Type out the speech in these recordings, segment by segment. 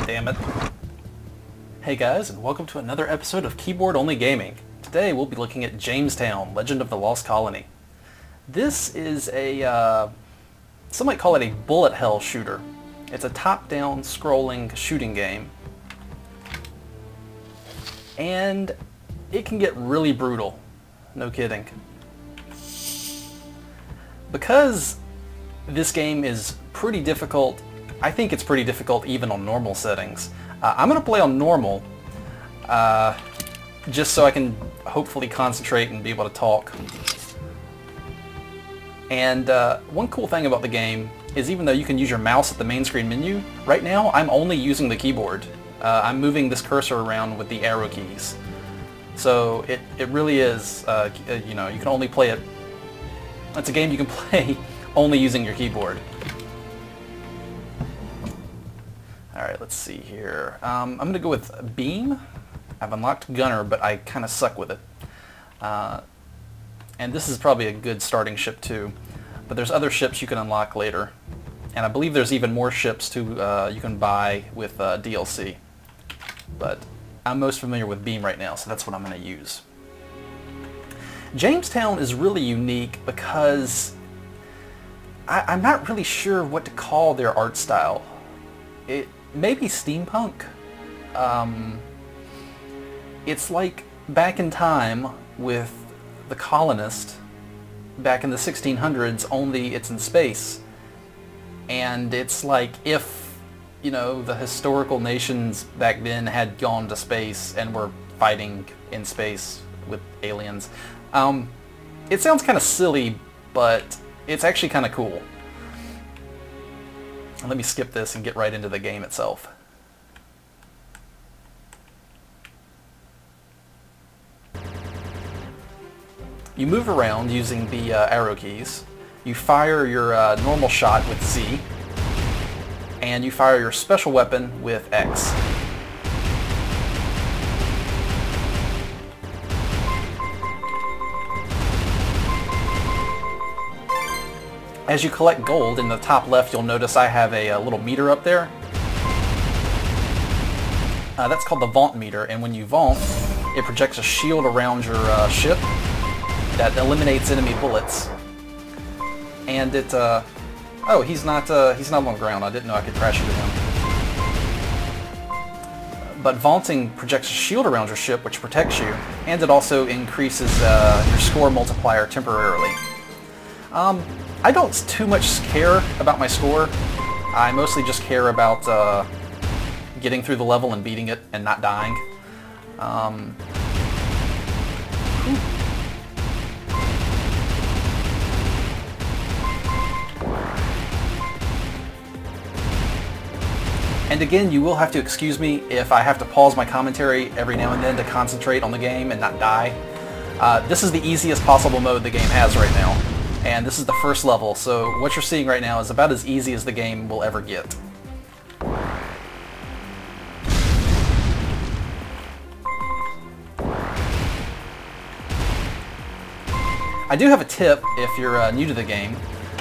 damn it. Hey guys, and welcome to another episode of Keyboard Only Gaming. Today we'll be looking at Jamestown, Legend of the Lost Colony. This is a, some might call it a bullet hell shooter. It's a top-down scrolling shooting game. And it can get really brutal. No kidding. Because this game is pretty difficult, I think it's pretty difficult even on normal settings. I'm going to play on normal, just so I can hopefully concentrate and be able to talk. And one cool thing about the game is even though you can use your mouse at the main screen menu, right now I'm only using the keyboard. I'm moving this cursor around with the arrow keys. So it really is, you know, you can only play it, it's a game you can play only using your keyboard. Alright, let's see here. I'm going to go with Beam. I've unlocked Gunner, but I kind of suck with it. And this is probably a good starting ship too. But there's other ships you can unlock later. And I believe there's even more ships too you can buy with DLC. But I'm most familiar with Beam right now, so that's what I'm going to use. Jamestown is really unique because I'm not really sure what to call their art style. It maybe steampunk. It's like back in time with the colonist back in the 1600s, only it's in space. And it's like if, you know, the historical nations back then had gone to space and were fighting in space with aliens. It sounds kind of silly, but it's actually kind of cool. Let me skip this and get right into the game itself. You move around using the arrow keys. You fire your normal shot with Z, and you fire your special weapon with X. As you collect gold, in the top left you'll notice I have a little meter up there. That's called the Vaunt meter, and when you vaunt, it projects a shield around your ship that eliminates enemy bullets. And it, oh, he's not on the ground. I didn't know I could crash into him. But vaulting projects a shield around your ship, which protects you, and it also increases your score multiplier temporarily. I don't too much care about my score. I mostly just care about getting through the level and beating it and not dying. And again, you will have to excuse me if I have to pause my commentary every now and then to concentrate on the game and not die. This is the easiest possible mode the game has right now. And this is the first level, so what you're seeing right now is about as easy as the game will ever get. I do have a tip if you're new to the game.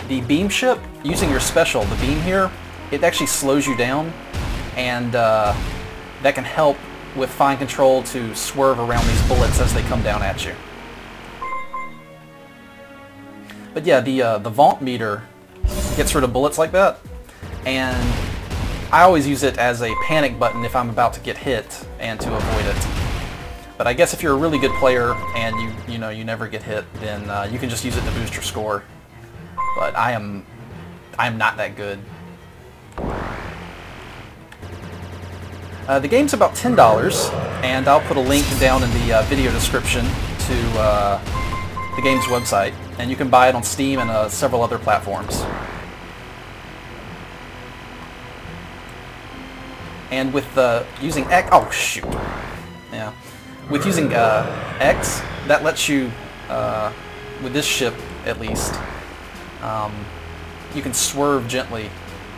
The beam ship, using your special, the beam here, it actually slows you down, and that can help with fine control to swerve around these bullets as they come down at you. But yeah, the Vaunt meter gets rid of bullets like that, and I always use it as a panic button if I'm about to get hit and to avoid it. But I guess if you're a really good player and you know you never get hit, then you can just use it to boost your score. But I'm not that good. The game's about $10, and I'll put a link down in the video description to the game's website, and you can buy it on Steam and several other platforms. And with using X, oh shoot, yeah, with using X, that lets you, with this ship at least, you can swerve gently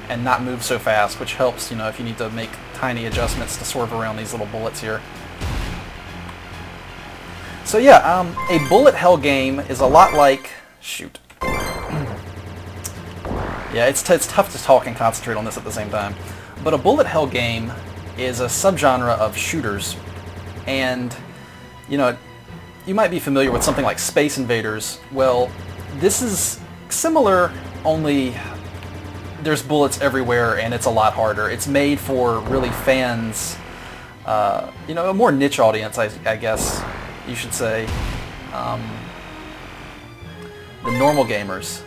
and not move so fast, which helps, you know, if you need to make tiny adjustments to swerve around these little bullets here. So yeah, a bullet hell game is a lot like... Shoot. Yeah, it's tough to talk and concentrate on this at the same time. But a bullet hell game is a subgenre of shooters, and you know, you might be familiar with something like Space Invaders. Well, this is similar, only there's bullets everywhere and it's a lot harder. It's made for really fans, you know, a more niche audience, I guess you should say. The normal gamers,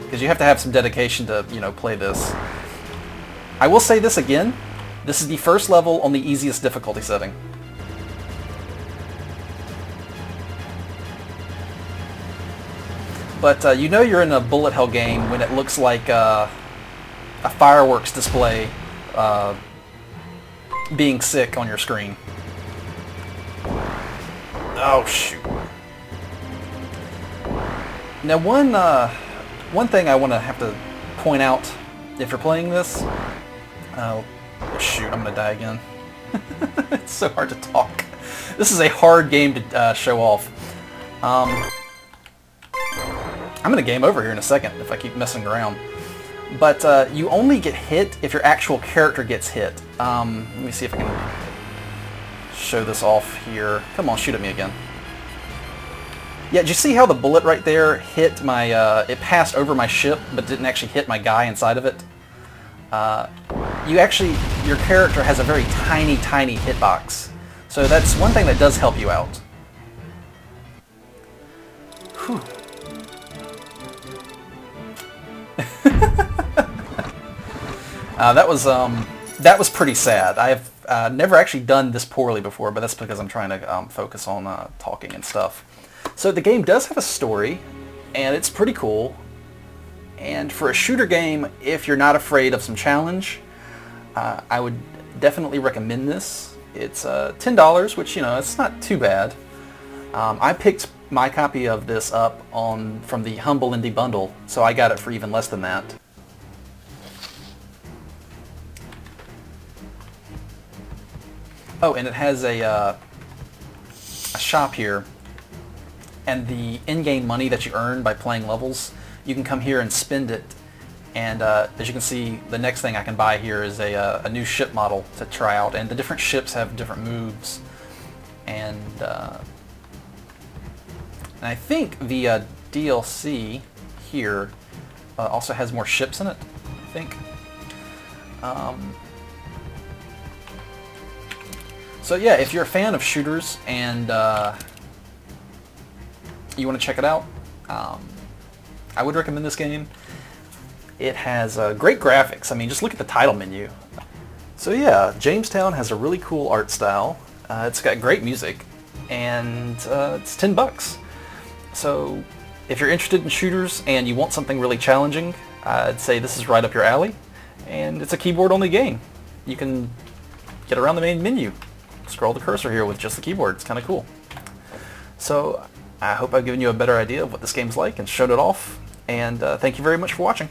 because you have to have some dedication to, you know, play this. I will say this again, this is the first level on the easiest difficulty setting. But you know you're in a bullet hell game when it looks like a fireworks display being sick on your screen. Oh shoot. Now one thing I want to have to point out if you're playing this, oh shoot, I'm gonna die again. It's so hard to talk. This is a hard game to show off. I'm gonna game over here in a second if I keep messing around. But you only get hit if your actual character gets hit. Let me see if I can show this off here. Come on, shoot at me again. Yeah, did you see how the bullet right there hit my, it passed over my ship, but didn't actually hit my guy inside of it? Your character has a very tiny hitbox. So that's one thing that does help you out. Whew. That was pretty sad. I've never actually done this poorly before, but that's because I'm trying to focus on talking and stuff. So the game does have a story, and it's pretty cool. And for a shooter game, if you're not afraid of some challenge, I would definitely recommend this. It's $10, which, you know, it's not too bad. I picked my copy of this up from the Humble Indie Bundle, so I got it for even less than that. Oh, and it has a shop here, and the in-game money that you earn by playing levels, you can come here and spend it. And as you can see, the next thing I can buy here is a new ship model to try out, and the different ships have different moves. And I think the DLC here also has more ships in it, I think. So yeah, if you're a fan of shooters and you want to check it out, I would recommend this game. It has great graphics. I mean, just look at the title menu. So yeah, Jamestown has a really cool art style. It's got great music, and it's $10. So if you're interested in shooters and you want something really challenging, I'd say this is right up your alley. And it's a keyboard-only game. You can get around the main menu. Scroll the cursor here with just the keyboard. It's kind of cool. So I hope I've given you a better idea of what this game's like and showed it off. And thank you very much for watching.